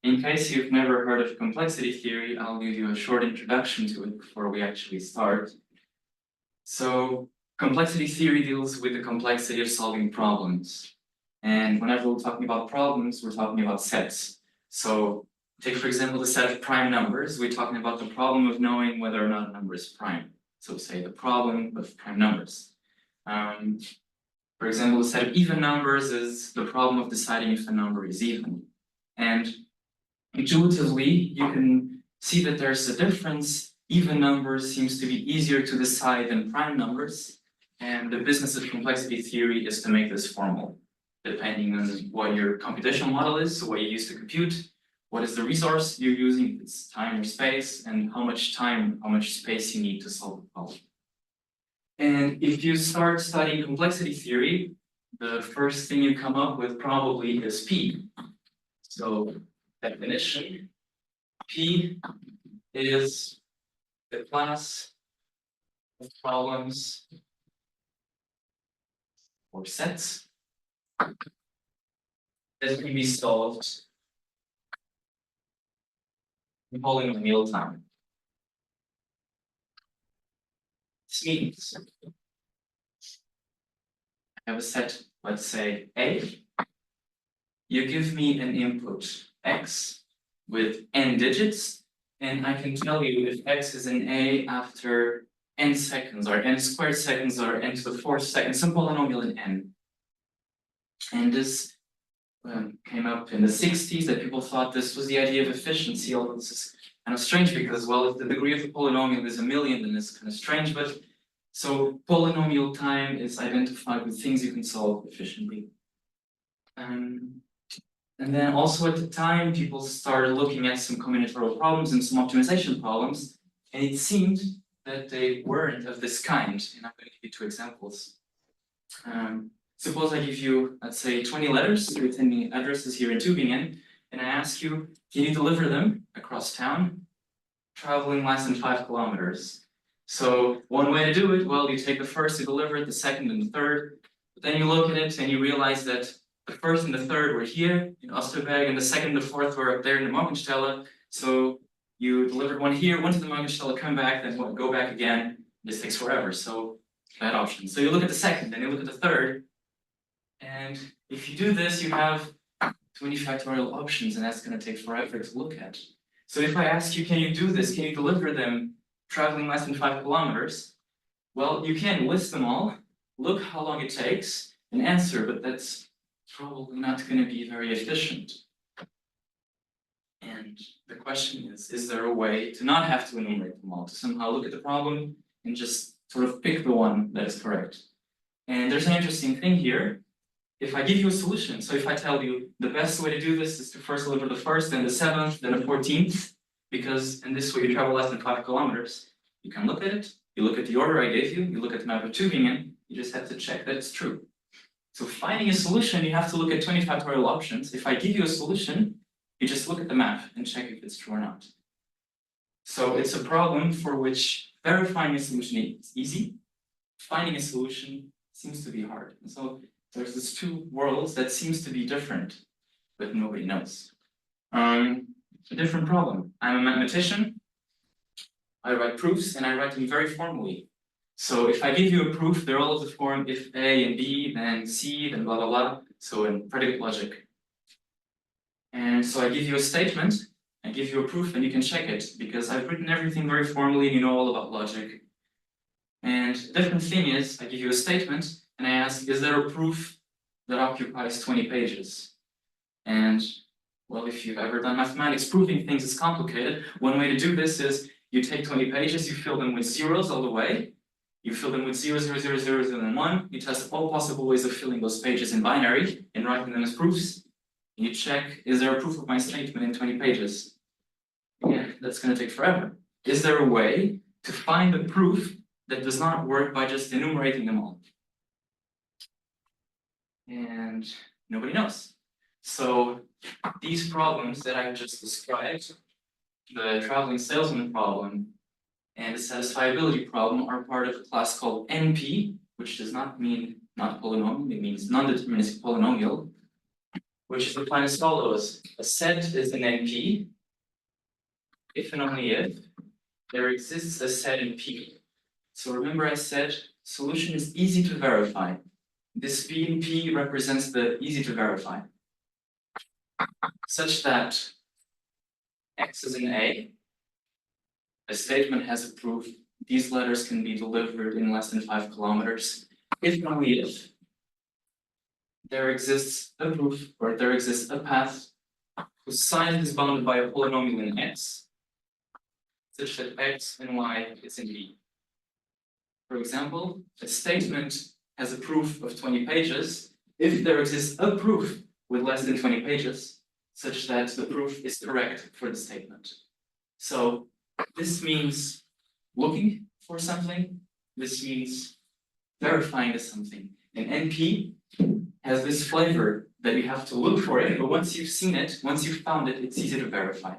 In case you've never heard of complexity theory, I'll give you a short introduction to it before we actually start. So, complexity theory deals with the complexity of solving problems. And whenever we're talking about problems, we're talking about sets. So, take for example the set of prime numbers. We're talking about the problem of knowing whether or not a number is prime. So say the problem of prime numbers. For example, the set of even numbers is the problem of deciding if a number is even. And intuitively, you can see that there's a difference. Even numbers seems to be easier to decide than prime numbers. And the business of complexity theory is to make this formal, depending on what your computational model is, so what you use to compute, what is the resource you're using, it's time or space, and how much time, how much space you need to solve the problem. And if you start studying complexity theory, the first thing you come up with probably is P. So, definition, P is the class of problems or sets that can be solved in polynomial-time. This means I have a set, let's say A. You give me an input x with n digits, and I can tell you if x is in A after n seconds, or n squared seconds, or n to the fourth seconds, some polynomial in n. And this came up in the 60s, that people thought this was the idea of efficiency, although this is kind of strange because, well, if the degree of the polynomial is 1,000,000, then it's kind of strange. But so polynomial time is identified with things you can solve efficiently. And then also at the time, people started looking at some combinatorial problems and some optimization problems, and it seemed that they weren't of this kind. And I'm going to give you 2 examples. Suppose I give you, let's say, 20 letters with any addresses here in Tübingen, and I ask you, can you deliver them across town, traveling less than 5 kilometers? So one way to do it, well, you take the first, you deliver it, the second and the third, but then you look at it and you realize that the first and the third were here in Osterberg, and the second and the fourth were up there in the Morgenstelle. So you delivered one here, one to the Morgenstelle, come back, then go back again. This takes forever, so bad option. So you look at the second, then you look at the third, and if you do this, you have 20 factorial options, and that's going to take forever to look at. So if I ask you, can you do this? Can you deliver them traveling less than 5 kilometers? Well, you can list them all, look how long it takes, and answer, but that's probably not going to be very efficient. And the question is there a way to not have to enumerate them all, to somehow look at the problem and just sort of pick the one that is correct? And there's an interesting thing here. If I give you a solution, so if I tell you the best way to do this is to first deliver the first, then the 7th, then the 14th, because in this way you travel less than 5 kilometers, you can look at it, you look at the order I gave you, you look at the map of Tübingen, you just have to check that it's true. So finding a solution, you have to look at 20 factorial options. If I give you a solution, you just look at the map and check if it's true or not. So it's a problem for which verifying a solution is easy, finding a solution seems to be hard. And so there's these 2 worlds that seems to be different, but nobody knows. A different problem. I'm a mathematician, I write proofs, and I write them very formally. So if I give you a proof, they're all of the form if A and B, then C, then blah, blah, blah. So in predicate logic. And so I give you a statement, I give you a proof, and you can check it, because I've written everything very formally, and you know all about logic. And the different thing is, I give you a statement, and I ask, is there a proof that occupies 20 pages? And, well, if you've ever done mathematics, proving things is complicated. One way to do this is, you take 20 pages, you fill them with zeros all the way, you fill them with 0, 0, 0, 0, 0, and 1. You test all possible ways of filling those pages in binary and writing them as proofs. You check, is there a proof of my statement in 20 pages? Yeah, that's going to take forever. Is there a way to find a proof that does not work by just enumerating them all? And nobody knows. So these problems that I just described, the traveling salesman problem and the satisfiability problem, are part of a class called NP, which does not mean not polynomial, it means non-deterministic polynomial. which is defined as follows. A set is an NP if and only if there exists a set in P. So remember I said solution is easy to verify. This P in P represents the easy to verify, such that X is an A statement has a proof. These letters can be delivered in less than 5 kilometers, if and only if there exists a proof or there exists a path whose size is bounded by a polynomial in X, such that X and Y is in B. For example, a statement has a proof of 20 pages if there exists a proof with less than 20 pages, such that the proof is correct for the statement. So this means looking for something. This means verifying something. And NP has this flavor that you have to look for it, but once you've seen it, once you've found it, it's easy to verify.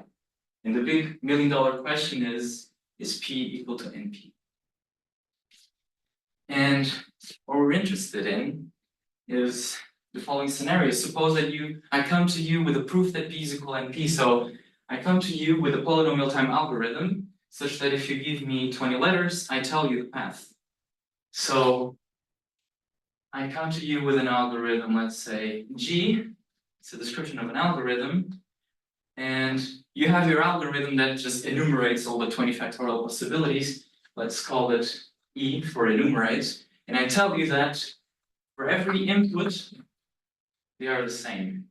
And the big million-dollar question is P equal to NP? And what we're interested in is the following scenario. Suppose that I come to you with a proof that P is equal to NP. So I come to you with a polynomial-time algorithm, such that if you give me 20 letters, I tell you the path. So I come to you with an algorithm, let's say G, it's a description of an algorithm, and you have your algorithm that just enumerates all the 20 factorial possibilities. Let's call it E for enumerate, and I tell you that for every input, they are the same.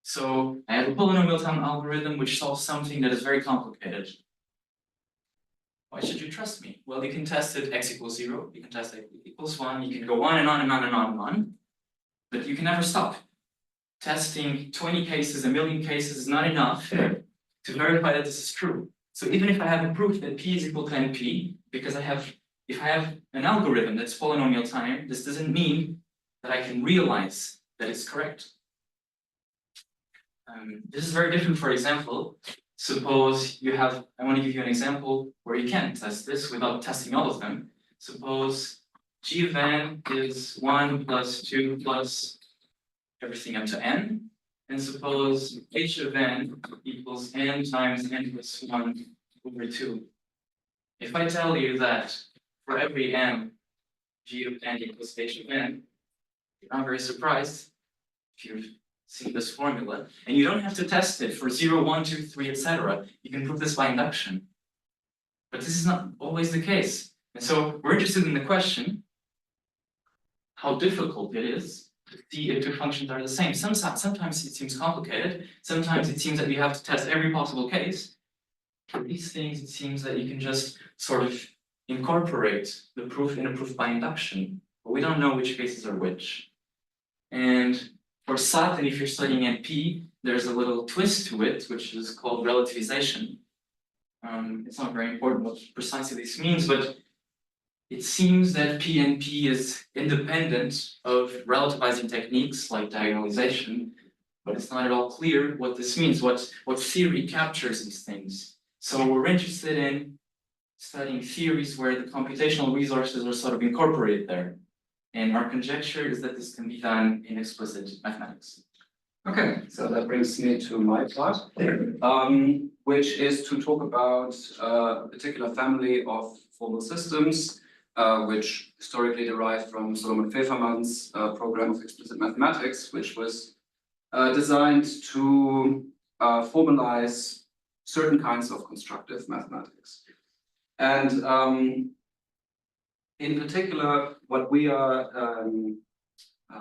So I have a polynomial-time algorithm which solves something that is very complicated. Why should you trust me? Well, you can test it x equals 0, you can test it equals 1, you can go on and on and on and on and on, but you can never stop. Testing 20 cases, 1,000,000 cases is not enough to verify that this is true. So even if I have a proof that P is equal to NP, because if I have an algorithm that's polynomial time, this doesn't mean that I can realize that it's correct. This is very different. For example, suppose you have, I want to give you an example where you can test this without testing all of them. Suppose G of n is 1 plus 2 plus everything up to n. And suppose H of n equals n times n plus 1 over 2. If I tell you that for every n, G of n equals H of n, you're not very surprised if you've seen this formula. And you don't have to test it for 0, 1, 2, 3, etc. You can prove this by induction. But this is not always the case. And so we're interested in the question, how difficult it is to see if two functions are the same. Sometimes it seems complicated. Sometimes it seems that you have to test every possible case. For these things, it seems that you can just sort of incorporate the proof in a proof by induction. But we don't know which cases are which. And for SAT, and if you're studying NP, there's a little twist to it, which is called relativization. It's not very important what precisely this means, but it seems that PNP is independent of relativizing techniques like diagonalization, but it's not at all clear what this means, what theory captures these things. So we're interested in studying theories where the computational resources are sort of incorporated there. And our conjecture is that this can be done in explicit mathematics. Okay, so that brings me to my part, which is to talk about a particular family of formal systems, which historically derived from Solomon Feferman's program of explicit mathematics, which was designed to formalize certain kinds of constructive mathematics. And in particular, what we are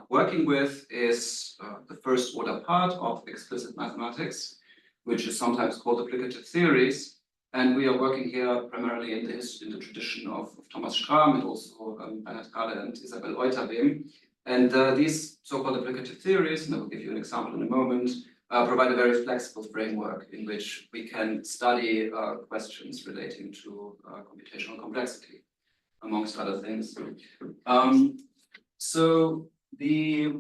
working with is the first order part of explicit mathematics, which is sometimes called applicative theories. And we are working here primarily in the tradition of Thomas Schramm and also Bernhard Kahle and Isabel Euterbehm. And these so-called applicative theories, and I will give you an example in a moment, provide a very flexible framework in which we can study questions relating to computational complexity, amongst other things. So the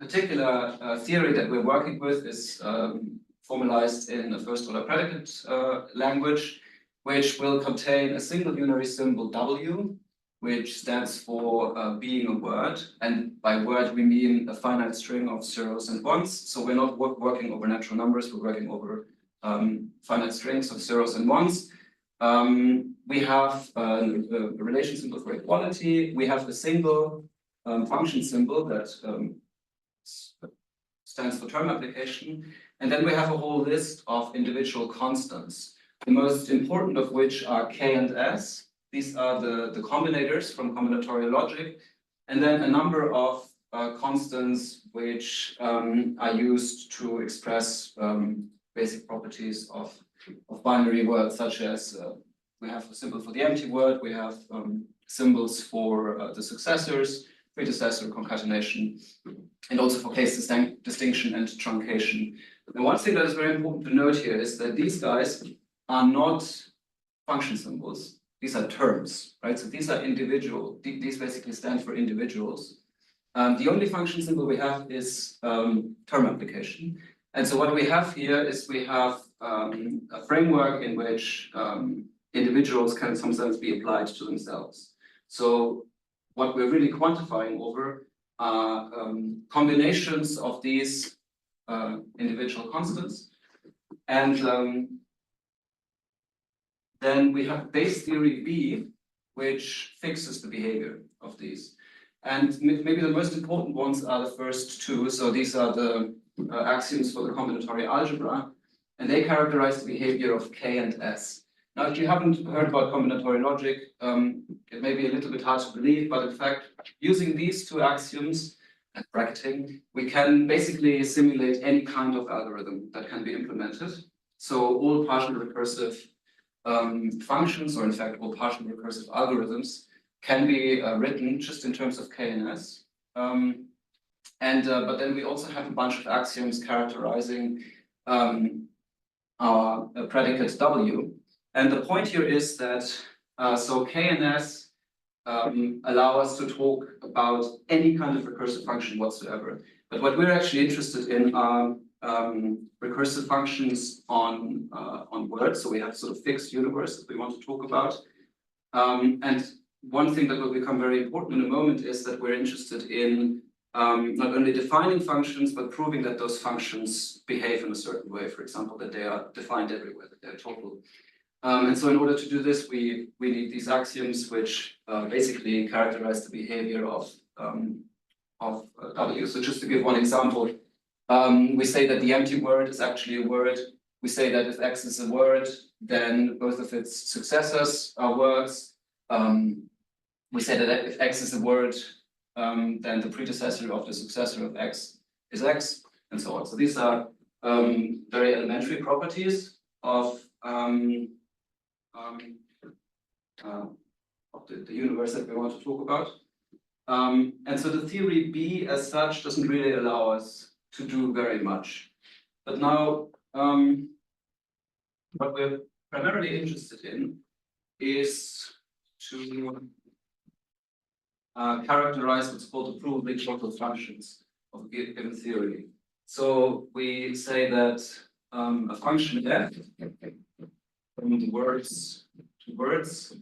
particular theory that we're working with is formalized in a first-order predicate language, which will contain a single unary symbol W, which stands for being a word. And by word, we mean a finite string of zeros and ones. So we're not working over natural numbers, we're working over finite strings of zeros and ones. We have a relation symbol for equality. We have a single function symbol that stands for term application. And then we have a whole list of individual constants, the most important of which are k and s. These are the combinators from combinatorial logic. And then a number of constants which are used to express basic properties of binary words, such as we have a symbol for the empty word, we have symbols for the successors, predecessor, concatenation, and also for case distinction and truncation. And one thing that is very important to note here is that these guys are not function symbols. These are terms, right? So these are individual. These basically stand for individuals. The only function symbol we have is term application. And so what we have here is we have a framework in which individuals can sometimes be applied to themselves. So what we're really quantifying over are combinations of these individual constants. And then we have base theory B, which fixes the behavior of these. And maybe the most important ones are the first two. So these are the axioms for the combinatorial algebra, and they characterize the behavior of K and S. Now, if you haven't heard about combinatorial logic, it may be a little bit hard to believe, but in fact, using these two axioms and bracketing, we can basically simulate any kind of algorithm that can be implemented. So all partial recursive functions, or in fact, all partial recursive algorithms can be written just in terms of K and S. But then we also have a bunch of axioms characterizing our predicate W. And the point here is that so K and S allow us to talk about any kind of recursive function whatsoever. But what we're actually interested in are recursive functions on words. So we have sort of fixed universe that we want to talk about. And one thing that will become very important in a moment is that we're interested in not only defining functions, but proving that those functions behave in a certain way. For example, that they are defined everywhere, that they're total. And so in order to do this, we need these axioms, which basically characterize the behavior of W. So just to give one example, we say that the empty word is actually a word. We say that if X is a word, then both of its successors are words. We say that if X is a word, then the predecessor of the successor of X is X, and so on. So these are very elementary properties of the universe that we want to talk about. And so the theory B as such doesn't really allow us to do very much. But now what we're primarily interested in is to characterize what's called the provably total functions of a given theory. So we say that a function f from the words to words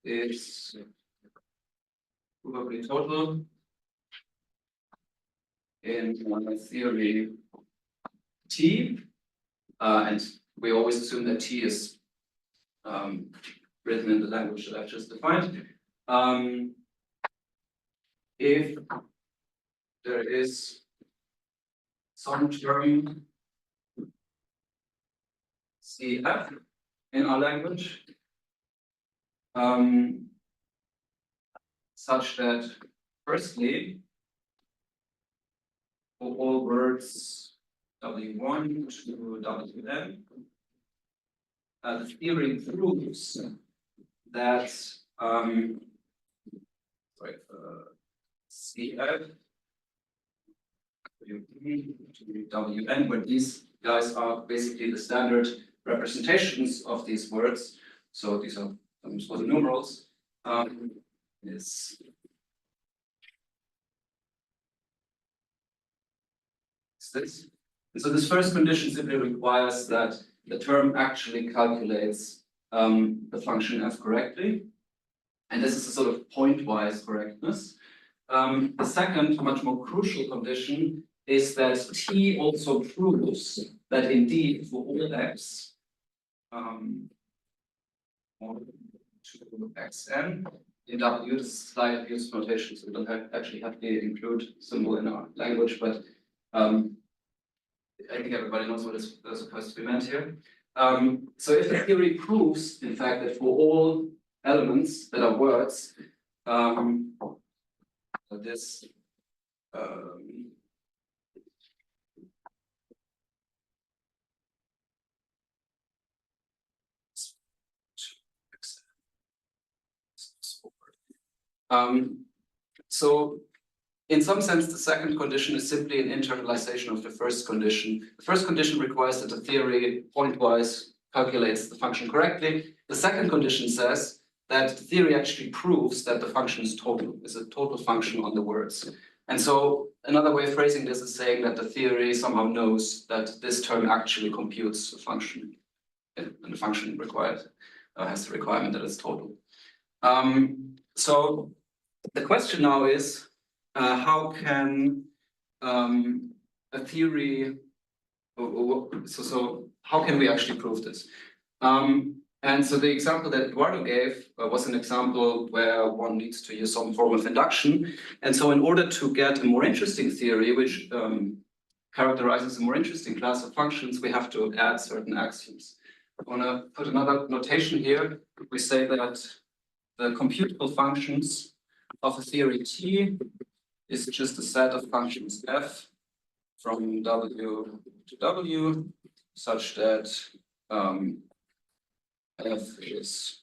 is provably total in theory T, and we always assume that T is written in the language that I've just defined. If there is some term CF in our language, such that firstly, for all words W1 to Wn, the theory proves that CF to Wn, where these guys are basically the standard representations of these words. So these are for the numerals. Is this. And so this first condition simply requires that the term actually calculates the function f correctly. And this is a sort of point-wise correctness. The second, much more crucial condition is that T also proves that indeed for all x, to xn, in W, this is slight abuse notation, so we don't actually have to include symbol in our language, but I think everybody knows what is supposed to be meant here. So if the theory proves, in fact, that for all elements that are words, this so in some sense, the second condition is simply an internalization of the first condition. The first condition requires that the theory pointwise calculates the function correctly. The second condition says that the theory actually proves that the function is a total function on the words. And so another way of phrasing this is saying that the theory somehow knows that this term actually computes a function, and the function required has the requirement that it's total. So the question now is, how can a theory, so how can we actually prove this? And so the example that Eduardo gave was an example where one needs to use some form of induction. And so in order to get a more interesting theory, which characterizes a more interesting class of functions, we have to add certain axioms. I want to put another notation here. We say that the computable functions of a theory T is just a set of functions f from W to W, such that f is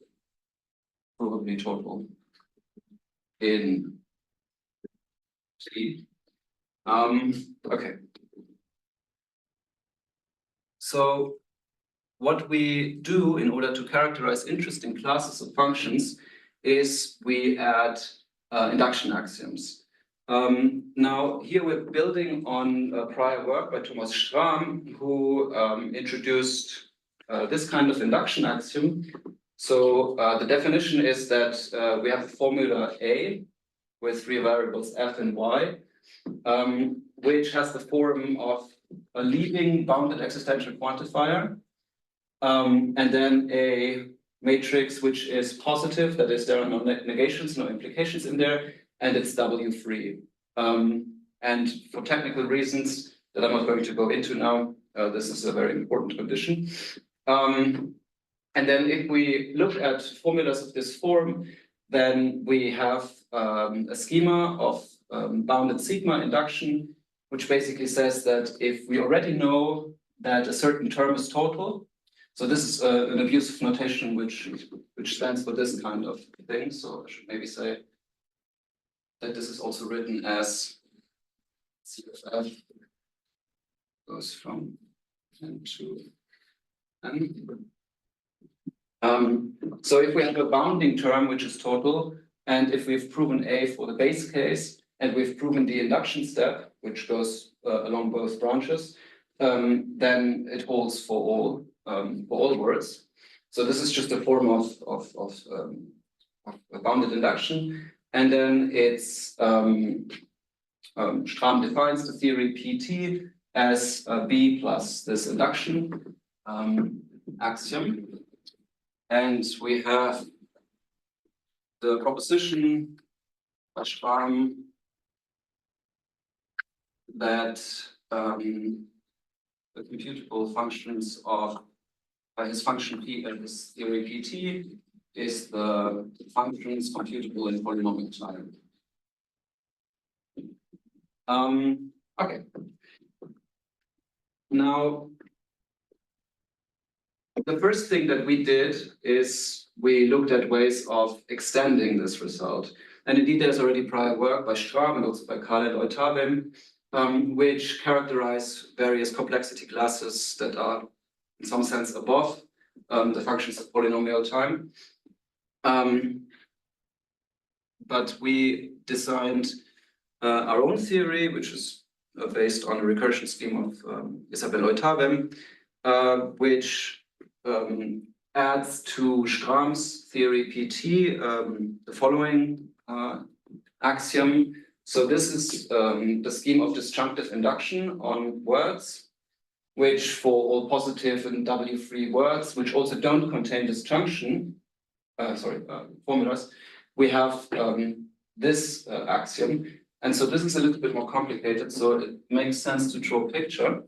probably total in T. Okay. So what we do in order to characterize interesting classes of functions is we add induction axioms. Now, here we're building on prior work by Thomas Schramm, who introduced this kind of induction axiom. So the definition is that we have a formula A with three variables f and y, which has the form of a leading bounded existential quantifier, and then a matrix which is positive, that is, there are no negations, no implications in there, and it's W free. And for technical reasons that I'm not going to go into now, this is a very important condition. And then if we look at formulas of this form, then we have a schema of bounded sigma induction, which basically says that if we already know that a certain term is total, so this is an abusive notation which stands for this kind of thing. So I should maybe say that this is also written as CFF goes from n to n. So if we have a bounding term which is total, and if we've proven A for the base case, and we've proven the induction step, which goes along both branches, then it holds for all words. So this is just a form of a bounded induction. And then it's Schramm defines the theory PT as B plus this induction axiom. And we have the proposition by Schramm that the computable functions of his function P and his theory PT is the functions computable in polynomial-time. Okay. Now, the first thing that we did is we looked at ways of extending this result. And indeed, there's already prior work by Schramm and also by Karl and Eutabim, which characterize various complexity classes that are in some sense above the functions of polynomial-time. But we designed our own theory, which is based on a recursion scheme of Isabelle Eutabim, which adds to Strahm's theory PT the following axiom. So this is the scheme of disjunctive induction on words, which for all positive and W-free words, which also don't contain disjunction, formulas, we have this axiom. And so this is a little bit more complicated, so it makes sense to draw a picture.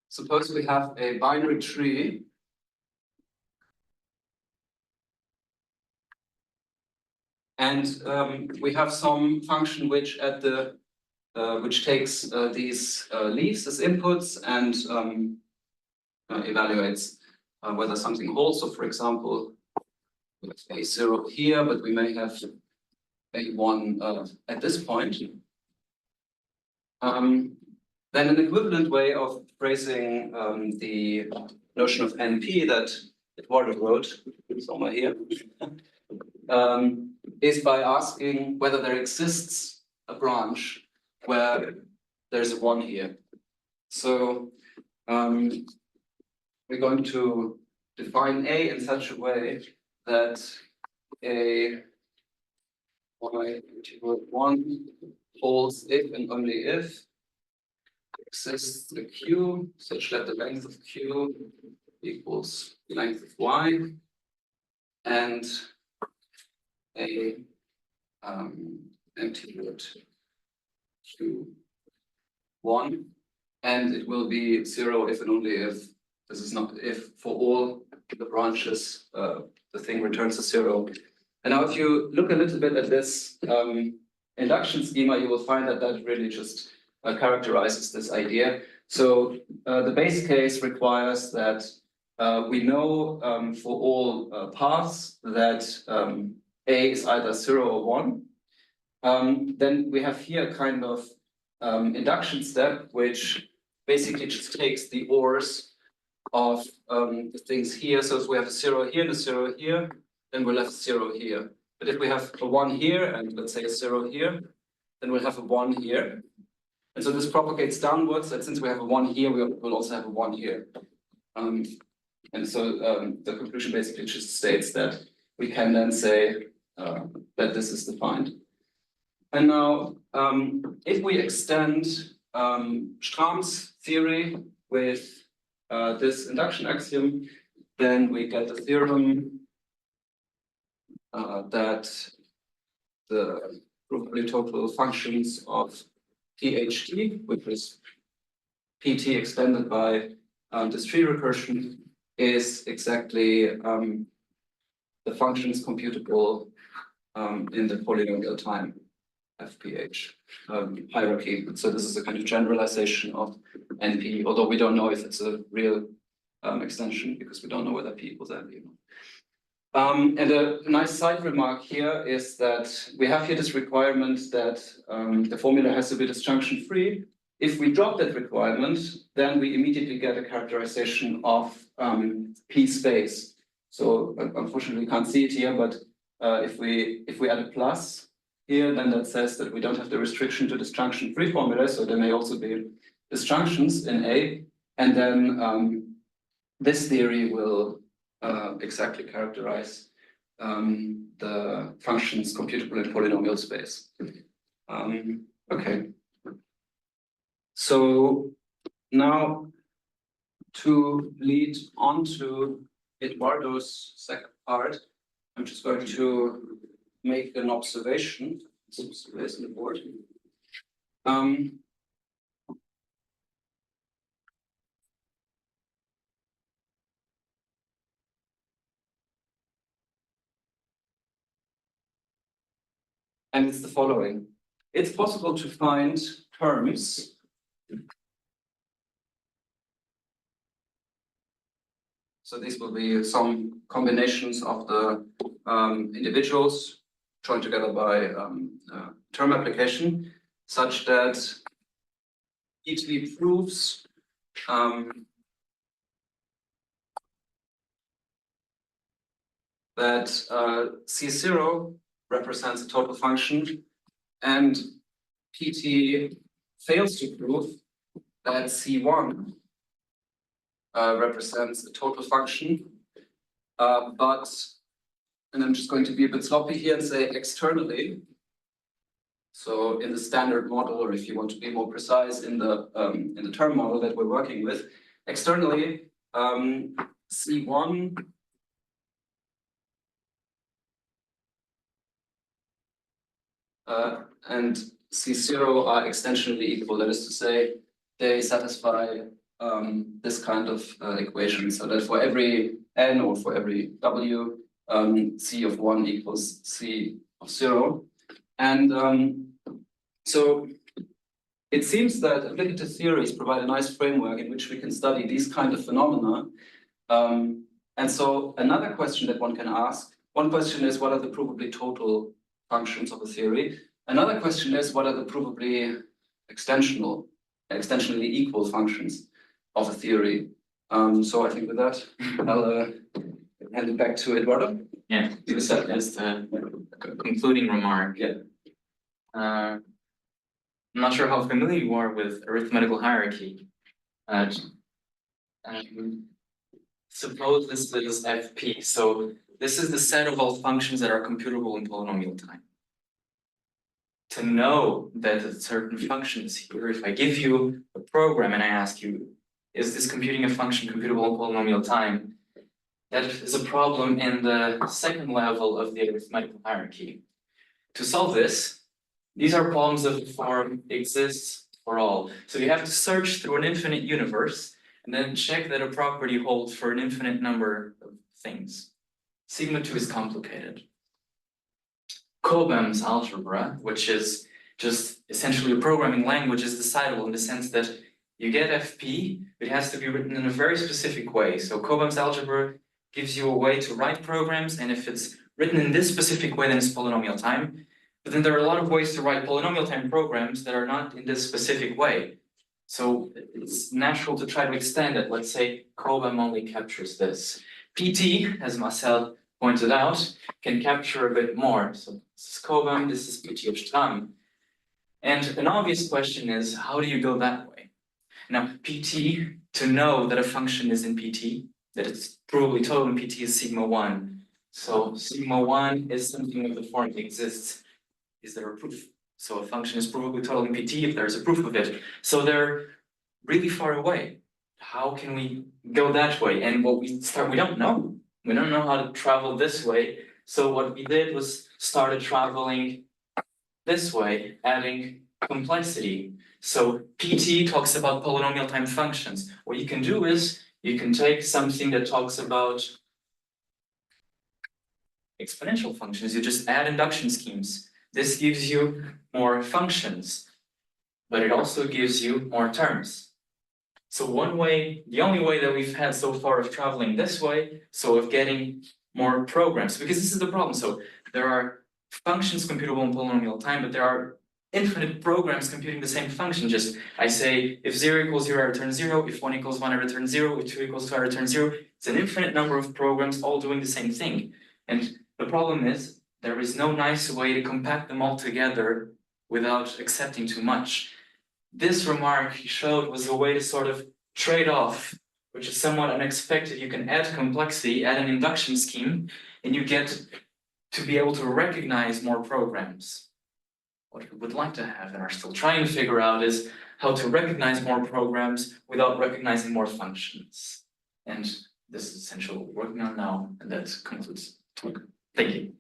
Suppose we have a binary tree and we have some function which at the which takes these leaves as inputs and evaluates whether something holds. So, for example, we have a 0 here, but we may have a 1 at this point. Then an equivalent way of phrasing the notion of NP that Eduardo wrote somewhere here is by asking whether there exists a branch where there's a 1 here. So we're going to define A in such a way that a y=1 holds if and only if exists a Q such that the length of Q equals length of Y and a empty root Q1, and it will be 0 if and only if this is not if for all the branches the thing returns to 0. And now if you look a little bit at this induction schema, you will find that that really just characterizes this idea. So the base case requires that we know for all paths that A is either 0 or 1. Then we have here a kind of induction step, which basically just takes the ors of the things here. So if we have a 0 here and a 0 here, then we'll have a 0 here. But if we have a 1 here and let's say a 0 here, then we'll have a 1 here. And so this propagates downwards, and since we have a 1 here, we will also have a 1 here. And so the conclusion basically just states that we can then say that this is defined. And now, if we extend Strahm's theory with this induction axiom, then we get the theorem that the provably total functions of PHT, which is PT extended by this tree recursion, is exactly the functions computable in the polynomial-time FPH hierarchy. So this is a kind of generalization of NP, although we don't know if it's a real extension because we don't know whether P equals NP. And a nice side remark here is that we have here this requirement that the formula has to be disjunction free. If we drop that requirement, then we immediately get a characterization of P space. So unfortunately, we can't see it here, but if we add a plus here, then that says that we don't have the restriction to disjunction free formula. So there may also be disjunctions in A, and then this theory will exactly characterize the functions computable in polynomial space. Okay. So now to lead on to Eduardo's second part, I'm just going to make an observation. Some space in the board. And it's the following. It's possible to find terms so these will be some combinations of the individuals joined together by term application, such that ETV proves that C0 represents a total function, and PT fails to prove that C1 represents a total function, and I'm just going to be a bit sloppy here and say externally. So in the standard model, or if you want to be more precise, in the term model that we're working with, externally, C1 and C0 are extensionally equal. That is to say, they satisfy this kind of equation. So that for every n or for every w, C of 1 equals C of 0. And so it seems that applicative theories provide a nice framework in which we can study these kind of phenomena. And so another question that one can ask, one question is, what are the provably total functions of a theory? Another question is, what are the provably extensionally equal functions of a theory? So I think with that, I'll hand it back to Eduardo. Yeah, just a concluding remark. Yeah. I'm not sure how familiar you are with arithmetical hierarchy. Suppose this is Fp. So this is the set of all functions that are computable in polynomial time. To know that a certain function is here, if I give you a program and I ask you, is this computing a function computable in polynomial time? That is a problem in the second level of the arithmetical hierarchy. To solve this, these are problems of the form exists for all. So you have to search through an infinite universe and then check that a property holds for an infinite number of things. Sigma 2 is complicated. Cobham's algebra, which is just essentially a programming language, is decidable in the sense that you get Fp, it has to be written in a very specific way. So Cobham's algebra gives you a way to write programs, and if it's written in this specific way, then it's polynomial time. But then there are a lot of ways to write polynomial time programs that are not in this specific way. So it's natural to try to extend it. Let's say Cobham only captures this. PT, as Marcel pointed out, can capture a bit more. So this is Cobham, this is PT of Stamm. And an obvious question is, how do you go that way? Now, PT, to know that a function is in PT, that it's provably total in PT, is sigma 1. So sigma 1 is something of the form that exists. Is there a proof? So a function is provably total in PT if there's a proof of it. So they're really far away. How can we go that way? And what we don't know. We don't know how to travel this way. So what we did was started traveling this way, adding complexity. So PT talks about polynomial time functions. What you can do is you can take something that talks about exponential functions. You just add induction schemes. This gives you more functions, but it also gives you more terms. So one way, the only way that we've had so far of traveling this way, so of getting more programs, because this is the problem. So there are functions computable in polynomial time, but there are infinite programs computing the same function. Just I say, if 0 equals 0, I return 0. If 1 equals 1, I return 0. If 2 equals 2, I return 0. It's an infinite number of programs all doing the same thing. And the problem is, there is no nice way to compact them all together without accepting too much. This remark he showed was a way to sort of trade off, which is somewhat unexpected. You can add complexity, add an induction scheme, and you get to be able to recognize more programs. What we would like to have and are still trying to figure out is how to recognize more programs without recognizing more functions. And this is essentially what we're working on now, and that concludes the talk. Thank you.